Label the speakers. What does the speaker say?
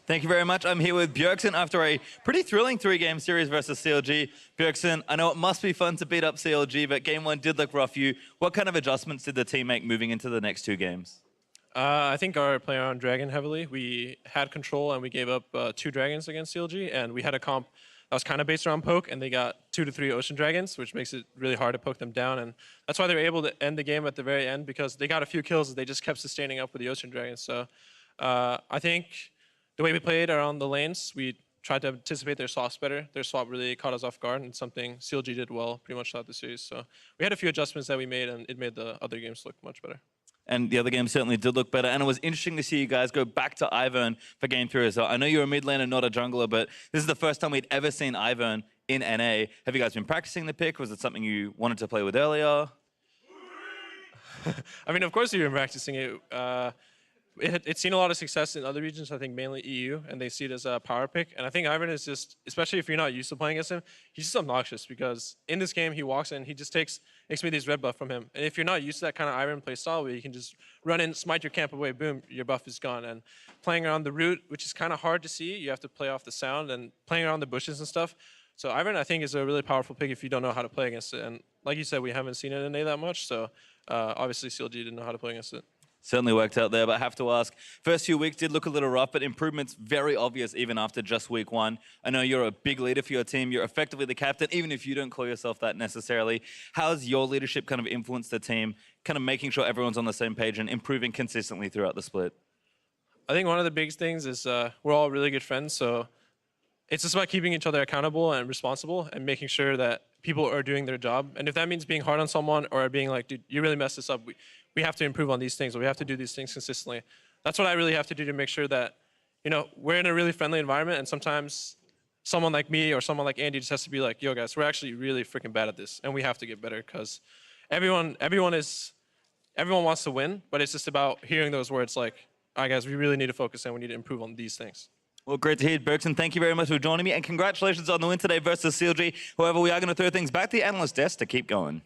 Speaker 1: Thank you very much. I'm here with Bjergsen after a pretty thrilling three-game series versus CLG. Bjergsen, I know it must be fun to beat up CLG, but game one did look rough for you. What kind of adjustments did the team make moving into the next two games?
Speaker 2: I think our play on Dragon heavily. We had control and we gave up 2 dragons against CLG, and we had a comp that was kind of based around poke, and they got 2 to 3 ocean dragons, which makes it really hard to poke them down. And that's why they were able to end the game at the very end, because they got a few kills and they just kept sustaining up with the ocean dragons. So I think the way we played around the lanes, we tried to anticipate their swaps better. Their swap really caught us off guard, and something CLG did well pretty much throughout the series. So we had a few adjustments that we made, and it made the other games look much better.
Speaker 1: And the other game certainly did look better. And it was interesting to see you guys go back to Ivern for game 3 as well. I know you're a mid laner, not a jungler, but this is the first time we'd ever seen Ivern in NA. Have you guys been practicing the pick? Was it something you wanted to play with earlier?
Speaker 2: I mean, of course we've been practicing it. It's seen a lot of success in other regions, I think mainly EU, and they see it as a power pick. And I think Ivern is just, especially if you're not used to playing against him, he's just obnoxious, because in this game he walks in, he just takes me these red buff from him. And if you're not used to that kind of Ivern play style where you can just run in, smite your camp away, boom, your buff is gone. And playing around the root, which is kind of hard to see, you have to play off the sound, and playing around the bushes and stuff. So Ivern, I think, is a really powerful pick if you don't know how to play against it. And like you said, we haven't seen it in A that much, so obviously CLG didn't know how to play against it.
Speaker 1: Certainly worked out there, but I have to ask, first few weeks did look a little rough, but improvements very obvious even after just week 1. I know you're a big leader for your team. You're effectively the captain, even if you don't call yourself that necessarily. How's your leadership kind of influenced the team, kind of making sure everyone's on the same page and improving consistently throughout the split?
Speaker 2: I think one of the biggest things is we're all really good friends, so it's just about keeping each other accountable and responsible and making sure that people are doing their job. And if that means being hard on someone or being like, dude, you really messed this up, we have to improve on these things, or we have to do these things consistently. That's what I really have to do to make sure that, we're in a really friendly environment, and sometimes someone like me or someone like Andy just has to be like, yo guys, we're actually really freaking bad at this, and we have to get better, because everyone wants to win, but it's just about hearing those words like, all right guys, we really need to focus and we need to improve on these things.
Speaker 1: Well, great to hear, Bjergsen. Thank you very much for joining me, and congratulations on the win today versus CLG. However, we are going to throw things back to the analyst desk to keep going.